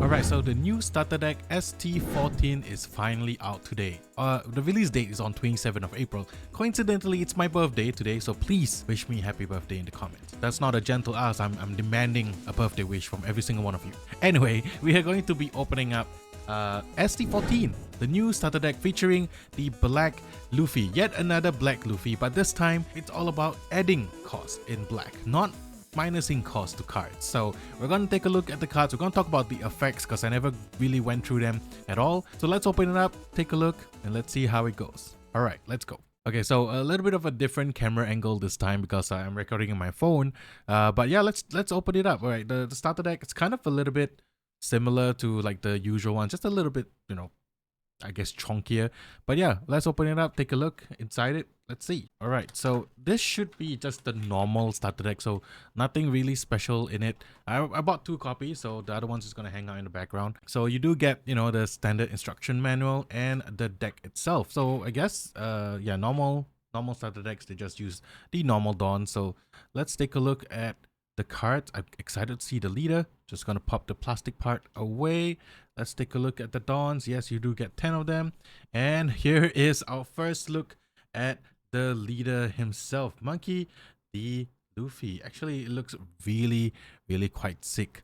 Alright, so the new starter deck ST-14 is finally out today. The release date is on 27th of April. Coincidentally, it's my birthday today, so please wish me happy birthday in the comments. That's not a gentle ask, I'm demanding a birthday wish from every single one of you. Anyway, we are going to be opening up ST-14, the new starter deck featuring the Black Luffy. Yet another Black Luffy, but this time it's all about adding cost in black, not minusing cost to cards. So we're going to take a look at the cards. We're going to talk about the effects because I never really went through them at all. So let's open it up, take a look, and let's see how it goes. All right, let's go. Okay, so a little bit of a different camera angle this time because I'm recording on my phone. But yeah, let's open it up. All right, the starter deck, it's kind of a little bit similar to like the usual one, just a little bit, you know, I guess chunkier. But yeah, let's open it up, take a look inside it. Let's see. All right, so this should be just the normal starter deck, so nothing really special in it. I bought 2 copies, so the other one's just gonna hang out in the background. So you do get, you know, the standard instruction manual and the deck itself. So I guess yeah, normal starter decks, they just use the normal Dawn. So let's take a look at the cards. I'm excited to see the leader. Just gonna pop the plastic part away. Let's take a look at the Dawns. Yes, you do get 10 of them. And here is our first look at the leader himself, Monkey D. Luffy. Actually, it looks really quite sick.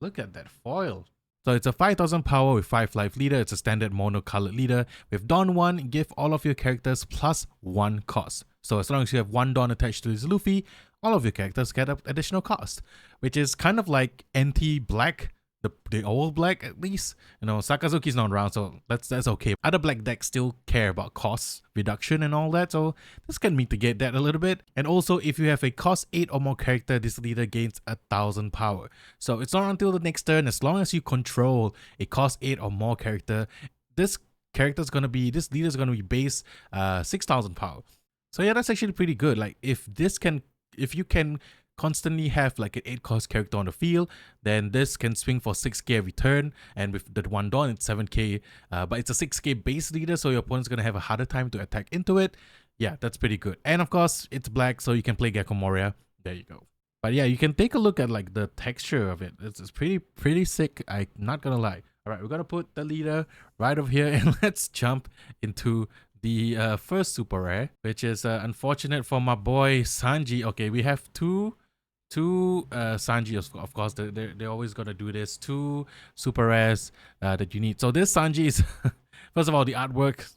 Look at that foil. So it's a 5000 power with 5 life leader. It's a standard mono-colored leader. With Dawn 1, give all of your characters plus 1 cost. So as long as you have 1 Dawn attached to this Luffy, all of your characters get an additional cost, which is kind of like anti-black, the old black at least. You know, Sakazuki's not around, so that's okay. Other black decks still care about cost reduction and all that, so this can mitigate that a little bit. And also, if you have a cost 8 or more character, this leader gains 1000 power. So it's not until the next turn, as long as you control a cost 8 or more character, this leader's gonna be base 6000 power. So yeah, that's actually pretty good. Like if you can constantly have like an 8 cost character on the field, then this can swing for 6k every turn, and with the 1 Dawn it's 7k, but it's a 6k base leader, so your opponent's gonna have a harder time to attack into it. Yeah, that's pretty good. And of course it's black, so you can play Gecko Moria. There you go. But yeah, you can take a look at like the texture of it. It's pretty sick, I'm not gonna lie. All right, we're gonna put the leader right over here and let's jump into the first super rare, which is unfortunate for my boy Sanji. Okay, we have two Sanji, of course. They're always gonna do this. 2 super rares that you need. So this Sanji is first of all, the artwork,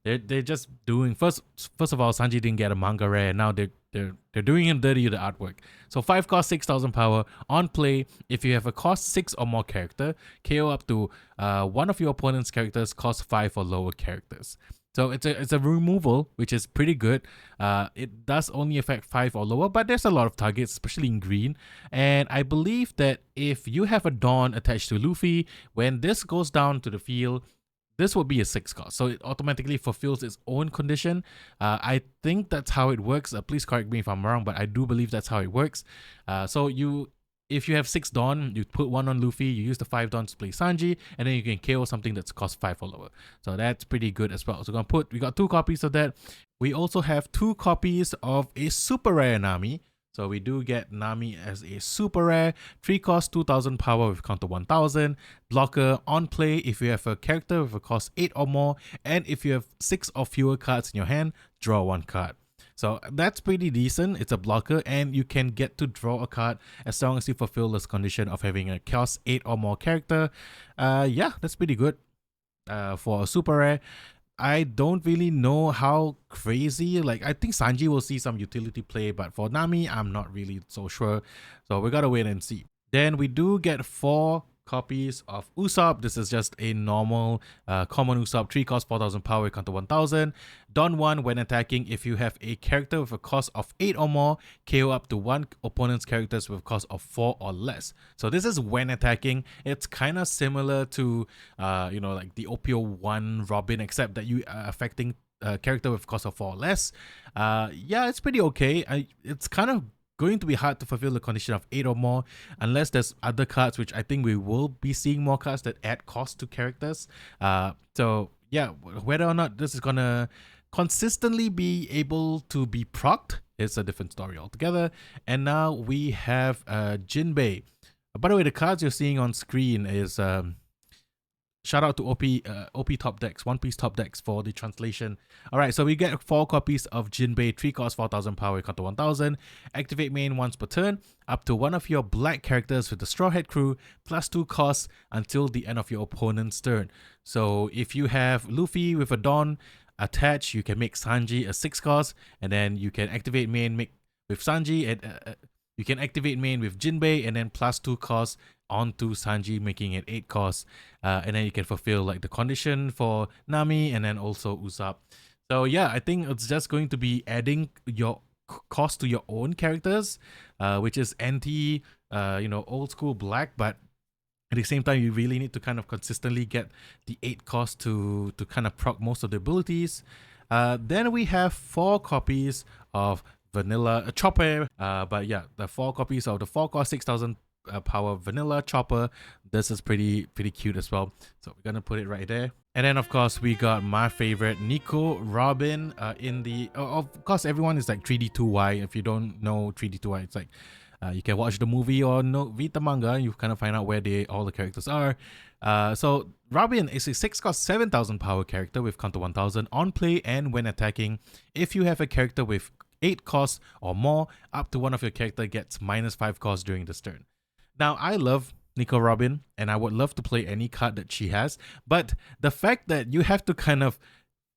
they're just doing first of all, Sanji didn't get a manga rare, and now they're doing him dirty with the artwork. So 5 cost 6000 power on play. If you have a cost 6 or more character, KO up to one of your opponent's characters cost 5 or lower characters. So it's a removal, which is pretty good. It does only affect 5 or lower, but there's a lot of targets, especially in green. And I believe that if you have a Dawn attached to Luffy, when this goes down to the field, this will be a 6 cost. So it automatically fulfills its own condition. I think that's how it works. Please correct me if I'm wrong, but I do believe that's how it works. If you have 6 Dawn, you put 1 on Luffy, you use the 5 Dawn to play Sanji, and then you can KO something that's cost 5 or lower. So that's pretty good as well. So we got 2 copies of that. We also have 2 copies of a super rare Nami. So we do get Nami as a super rare. 3 cost 2000 power with counter 1000. Blocker on play if you have a character with a cost 8 or more, and if you have 6 or fewer cards in your hand, draw 1 card. So that's pretty decent. It's a blocker, and you can get to draw a card as long as you fulfill this condition of having a cost 8 or more character. Yeah, that's pretty good for a super rare. I don't really know how crazy, like I think Sanji will see some utility play, but for Nami, I'm not really so sure. So we gotta wait and see. Then we do get 4 copies of Usopp. This is just a normal common Usopp. 3 cost 4000 power, counter 1000. Dawn 1, when attacking, if you have a character with a cost of 8 or more, KO up to 1 opponent's characters with a cost of 4 or less. So this is when attacking. It's kind of similar to you know, like the OPO1 Robin, except that you are affecting a character with a cost of 4 or less. Yeah, it's pretty okay. It's kind of going to be hard to fulfill the condition of 8 or more unless there's other cards, which I think we will be seeing more cards that add cost to characters. So yeah, whether or not this is gonna consistently be able to be procced, it's a different story altogether. And now we have Jinbei, By the way, the cards you're seeing on screen is shout out to OP top decks, One Piece top decks for the translation. All right, so we get 4 copies of Jinbei, 3 cost 4,000 power, counter 1,000. Activate main once per turn, up to one of your black characters with the Straw Hat crew, plus 2 costs until the end of your opponent's turn. So if you have Luffy with a Dawn attached, you can make Sanji a 6 cost, and then you can activate main with Sanji, and you can activate main with Jinbei, and then plus 2 costs onto Sanji, making it 8 costs, and then you can fulfill like the condition for Nami and then also Usopp. So yeah, I think it's just going to be adding your cost to your own characters, which is anti old school black, but at the same time you really need to kind of consistently get the 8 cost to kind of proc most of the abilities. Then we have 4 copies of vanilla Chopper, but yeah, the 4 copies of the 4 cost 6,000 power vanilla Chopper. This is pretty cute as well, so we're gonna put it right there. And then of course we got my favorite Nico Robin in the of course everyone is like 3D2Y. If you don't know 3D2Y, it's like you can watch the movie or read the manga, you kind of find out where all the characters are. So Robin is a 6 cost 7,000 power character with counter 1,000 on play and when attacking. If you have a character with 8 costs or more, up to one of your character gets -5 costs during this turn. Now, I love Nico Robin, and I would love to play any card that she has, but the fact that you have to kind of,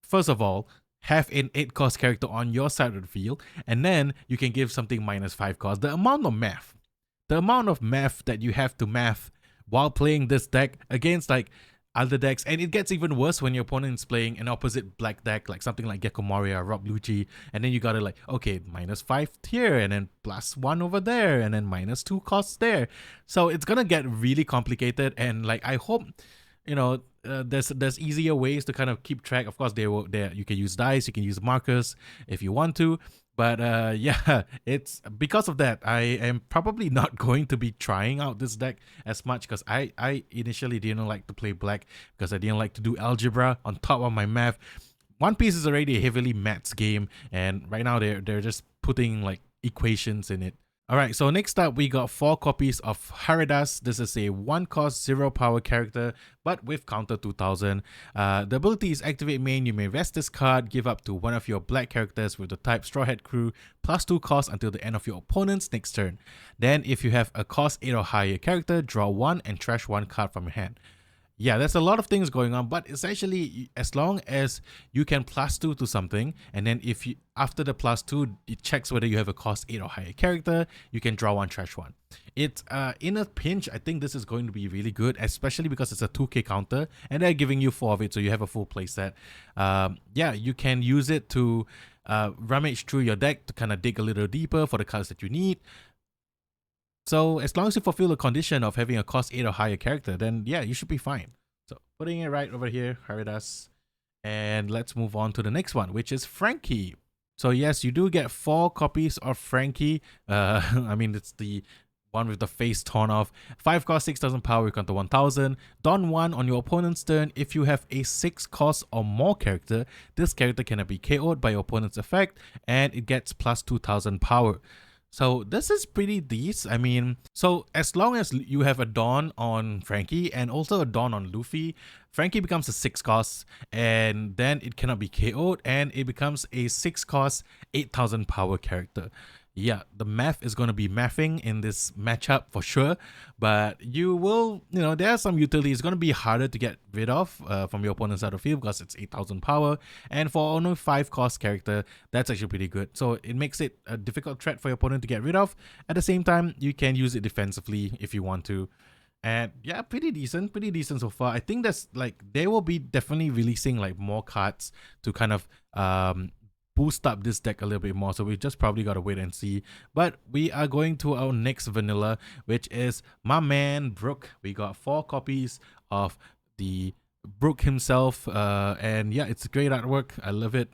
first of all, have an 8 cost character on your side of the field, and then you can give something -5 cost. The amount of math that you have to math while playing this deck against like other decks, and it gets even worse when your opponent's playing an opposite black deck, like something like Gecko Moria, Rob Lucci, and then you gotta like, okay, -5 here, and then +1 over there, and then -2 costs there. So it's gonna get really complicated, and like I hope, there's easier ways to kind of keep track. Of course, you can use dice, you can use markers if you want to. But yeah, it's because of that, I am probably not going to be trying out this deck as much, because I initially didn't like to play black because I didn't like to do algebra on top of my math. One Piece is already a heavily maths game, and right now they're just putting like equations in it. Alright, so next up we got 4 copies of Asyrafchazz. This is a 1 cost 0 power character, but with counter 2,000. The ability is activate main, you may rest this card, give up to one of your black characters with the type Straw Hat crew, +2 cost until the end of your opponent's next turn. Then if you have a cost 8 or higher character, draw 1 and trash 1 card from your hand. Yeah, there's a lot of things going on, but essentially, as long as you can +2 to something, and then if you after the +2, it checks whether you have a cost 8 or higher character, you can draw 1, trash 1. It's in a pinch, I think this is going to be really good, especially because it's a 2k counter, and they're giving you 4 of it, so you have a full playset. Yeah, you can use it to rummage through your deck to kind of dig a little deeper for the cards that you need. So as long as you fulfill the condition of having a cost 8 or higher character, then yeah, you should be fine. So putting it right over here, Asyrafchazz. And let's move on to the next one, which is Frankie. So yes, you do get 4 copies of Frankie. I mean, it's the one with the face torn off. 5 cost 6,000 power, counter 1,000. Don 1 on your opponent's turn. If you have a 6 cost or more character, this character cannot be KO'd by your opponent's effect, and it gets +2,000 power. So this is pretty decent. I mean, so as long as you have a Dawn on Frankie and also a Dawn on Luffy, Frankie becomes a 6 cost, and then it cannot be KO'd, and it becomes a 6 cost 8,000 power character. Yeah, the math is going to be mathing in this matchup for sure, but you will, there are some utilities. It's going to be harder to get rid of from your opponent's side of the field because it's 8,000 power, and for only 5 cost character, that's actually pretty good. So it makes it a difficult threat for your opponent to get rid of. At the same time, you can use it defensively if you want to. And yeah, pretty decent so far. I think that's like, they will be definitely releasing like more cards to kind of boost up this deck a little bit more, so we just probably gotta wait and see. But we are going to our next vanilla, which is my man Brooke. We got 4 copies of the Brooke himself, and yeah, it's great artwork. I love it.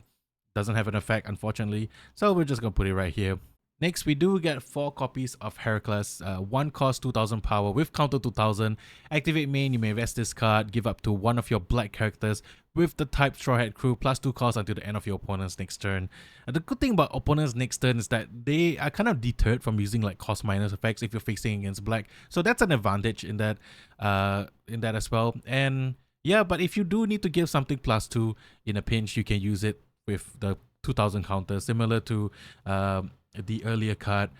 Doesn't have an effect, unfortunately, so we're just gonna put it right here. Next, we do get 4 copies of Heracles, 1 cost 2000 power with counter 2000. Activate main, you may invest this card, give up to one of your black characters with the type Straw Hat Crew, plus 2 costs until the end of your opponent's next turn. The good thing about opponent's next turn is that they are kind of deterred from using like cost minus effects if you're facing against black. So that's an advantage in that as well. And yeah, but if you do need to give something plus 2 in a pinch, you can use it with the 2000 counter, similar to the earlier card.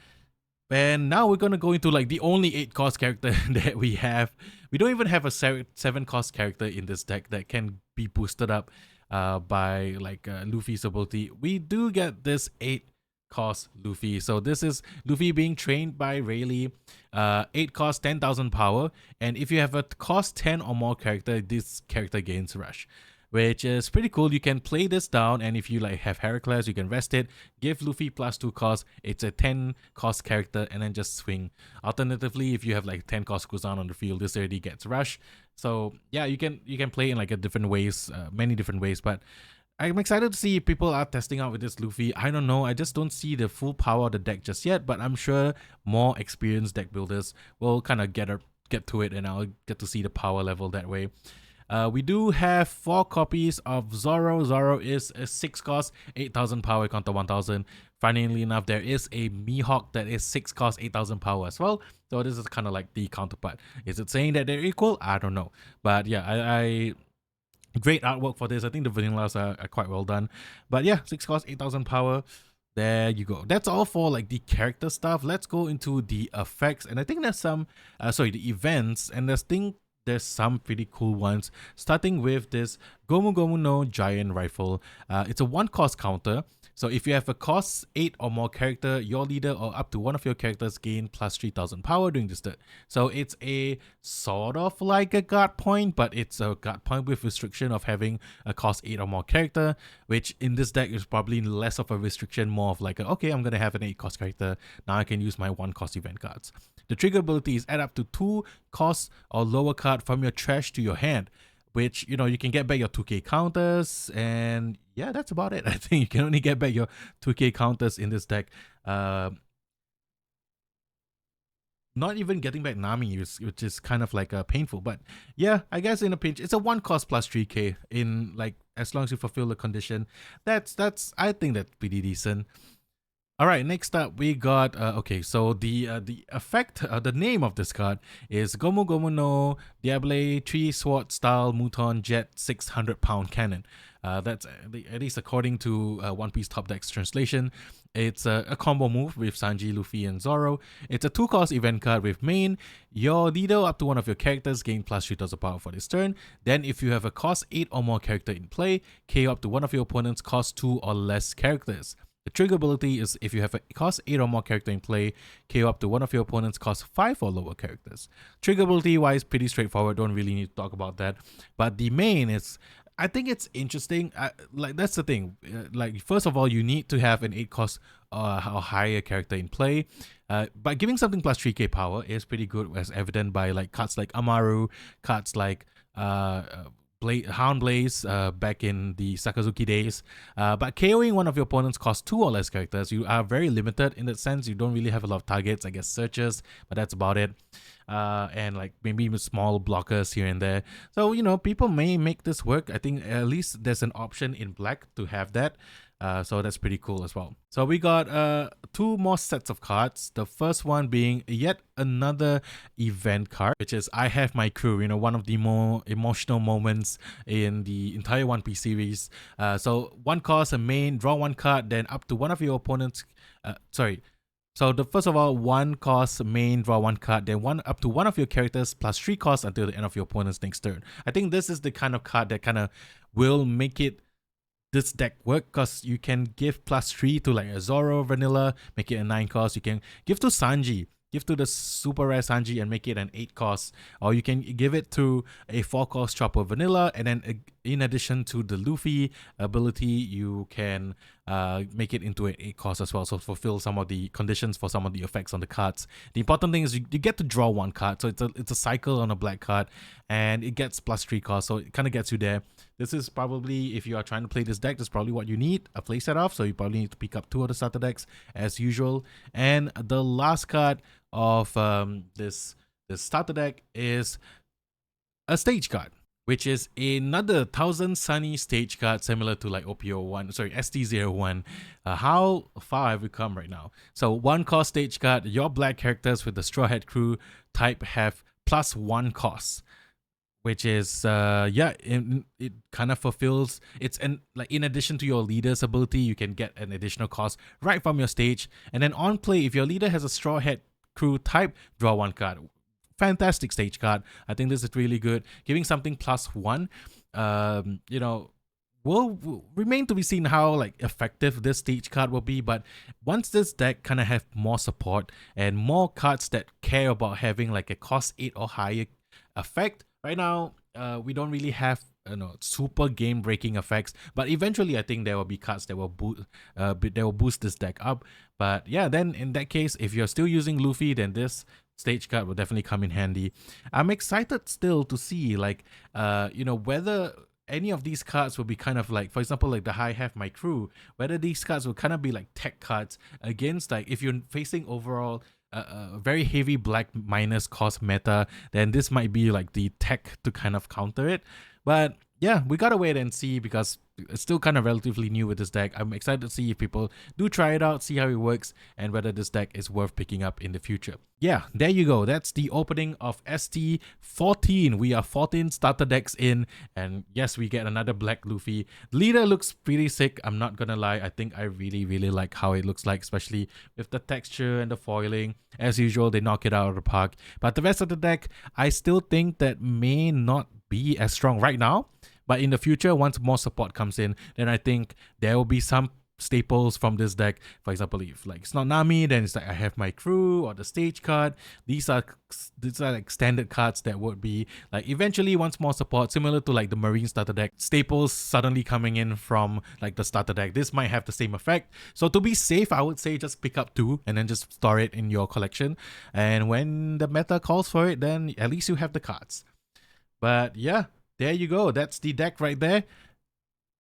And now we're gonna go into like the only 8 cost character that we have. We don't even have a 7 cost character in this deck that can be boosted up by like Luffy's ability. We do get this 8 cost Luffy. So this is Luffy being trained by Rayleigh. 8 cost 10,000 power, and if you have a cost 10 or more character, this character gains rush, which is pretty cool. You can play this down, and if you like have Heracles, you can rest it, give Luffy plus 2 cost. It's a 10 cost character, and then just swing. Alternatively, if you have like 10 cost cooldown on the field, this already gets rush. So yeah, you can play in like a different ways, many different ways. But I'm excited to see people are testing out with this Luffy. I don't know, I just don't see the full power of the deck just yet, but I'm sure more experienced deck builders will kind of get to it, and I'll get to see the power level that way. We do have 4 copies of Zoro. Zoro is a 6 cost, 8000 power, counter 1000. Funnily enough, there is a Mihawk that is 6 cost, 8000 power as well. So this is kind of like the counterpart. Is it saying that they're equal? I don't know. But yeah, I great artwork for this. I think the vanillas are quite well done. But yeah, 6 cost, 8000 power. There you go. That's all for like the character stuff. Let's go into the effects. And I think there's some, the events. And there's some pretty cool ones, starting with this Gomu Gomu no Giant Rifle. It's a 1 cost counter. So if you have a cost 8 or more character, your leader or up to one of your characters gain plus 3000 power during this turn. So it's a sort of like a guard point, but it's a guard point with restriction of having a cost 8 or more character, which in this deck is probably less of a restriction, more of like, okay, I'm going to have an 8 cost character. Now I can use my 1 cost event cards. The trigger ability is add up to 2 costs or lower card from your trash to your hand, which, you know, you can get back your 2k counters, and yeah, that's about it. I think you can only get back your 2k counters in this deck. Not even getting back Nami, which is kind of like painful, but yeah, I guess in a pinch, it's a 1 cost plus 3k in like, as long as you fulfill the condition. That's I think that's pretty decent. All right, next up we got okay, so the effect, the name of this card is Gomu Gomu no Diable 3 Sword Style Muton Jet 600-pound Cannon. That's at least according to One Piece Top Deck's translation. It's a combo move with Sanji, Luffy, and Zoro. It's a 2 cost event card with main. Your leader up to one of your characters gain plus 3000 power for this turn. Then if you have a cost 8 or more character in play, KO up to one of your opponent's cost 2 or less characters. The trigger ability is if you have a cost 8 or more character in play, KO up to one of your opponent's cost 5 or lower characters. Trigger ability wise, pretty straightforward, don't really need to talk about that. But the main is, I think it's interesting, like that's the thing, like first of all, you need to have an 8 cost or higher character in play. But giving something plus 3k power is pretty good, as evident by like cards like Amaru, cards like Hound Blaze back in the Sakazuki days. But KOing one of your opponents costs 2 or less characters. You are very limited in that sense. You don't really have a lot of targets, I guess searches, but that's about it. And like maybe even small blockers here and there. So, you know, people may make this work. I think at least there's an option in black to have that. So that's pretty cool as well. So we got 2 more sets of cards. The first one being yet another event card, which is I Have My Crew, you know, one of the more emotional moments in the entire One Piece series. So 1 cost, a main, draw 1 card, then up to one of your opponents, So the first of all, 1 cost main, draw 1 card, then up to one of your characters plus 3 costs until the end of your opponent's next turn. I think this is the kind of card that kind of will make this deck work, because you can give plus 3 to like a Zoro vanilla, make it a 9 cost. You can give to Sanji, give to the super rare Sanji and make it an 8 cost, or you can give it to a 4 cost Chopper vanilla, and then in addition to the Luffy ability, you can make it into an 8 cost as well, so fulfill some of the conditions for some of the effects on the cards. The important thing is you get to draw 1 card, so it's a cycle on a black card, and it gets +3 cost, so it kind of gets you there. This is probably, if you are trying to play this deck, that's probably what you need, a playset of, so you probably need to pick up 2 of the starter decks as usual. And the last card of this starter deck is a stage card, which is another 1000 Sunny stage card, similar to like OP01, sorry, ST-01. How far have we come right now? So 1 cost stage card, your black characters with the Straw Hat Crew type have +1 cost, which is yeah, it kind of fulfills, it's like in addition to your leader's ability, you can get an additional cost right from your stage. And then on play, if your leader has a Straw Hat Crew type, draw 1 card. Fantastic stage card. I think this is really good, giving something +1. You know, will remain to be seen how like effective this stage card will be, but once this deck kind of have more support and more cards that care about having like a cost 8 or higher effect, right now we don't really have super game breaking effects, but eventually I think there will be cards that will boost this deck up. But yeah, then in that case, if you're still using Luffy, then this stage card will definitely come in handy. I'm excited still to see like you know, whether any of these cards will be kind of like, for example, like the I Have My Crew, whether these cards will kind of be like tech cards against, like if you're facing overall a very heavy black minus cost meta, then this might be like the tech to kind of counter it. But yeah, we gotta wait and see, because it's still kind of relatively new with this deck. I'm excited to see if people do try it out, see how it works, and whether this deck is worth picking up in the future. Yeah, there you go. That's the opening of ST-14. We are 14 starter decks in, and yes, we get another black Luffy. Leader looks pretty sick, I'm not gonna lie. I think I really like how it looks like, especially with the texture and the foiling. As usual, they knock it out of the park. But the rest of the deck, I still think that may not be as strong right now. But in the future, once more support comes in, then I think there will be some staples from this deck. For example, if like it's not Nami, then it's like I Have My Crew or the stage card. These are like standard cards that would be like eventually, once more support, similar to like the Marine starter deck, staples suddenly coming in from like the starter deck. This might have the same effect. So to be safe, I would say just pick up 2 and then just store it in your collection. And when the meta calls for it, then at least you have the cards. But yeah, there you go. That's the deck right there.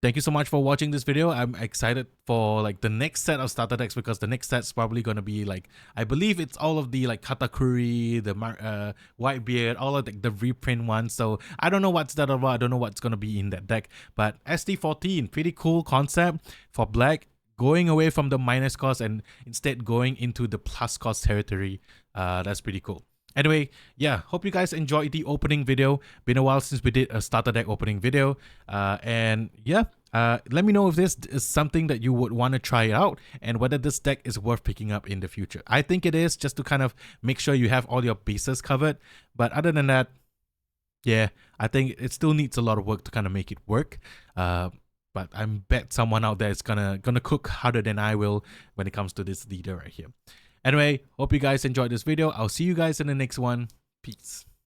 Thank you so much for watching this video. I'm excited for like the next set of starter decks, because the next set's probably gonna be like, I believe it's all of the like Katakuri, the Whitebeard, all of the reprint ones. So I don't know what's that about. I don't know what's gonna be in that deck. But ST-14, pretty cool concept for black, going away from the minus cost and instead going into the plus cost territory. That's pretty cool. Anyway, yeah, hope you guys enjoyed the opening video. Been a while since we did a starter deck opening video. And yeah, let me know if this is something that you would want to try out and whether this deck is worth picking up in the future. I think it is, just to kind of make sure you have all your bases covered. But other than that, yeah, I think it still needs a lot of work to kind of make it work. But I bet someone out there is gonna cook harder than I will when it comes to this leader right here. Anyway, hope you guys enjoyed this video. I'll see you guys in the next one. Peace.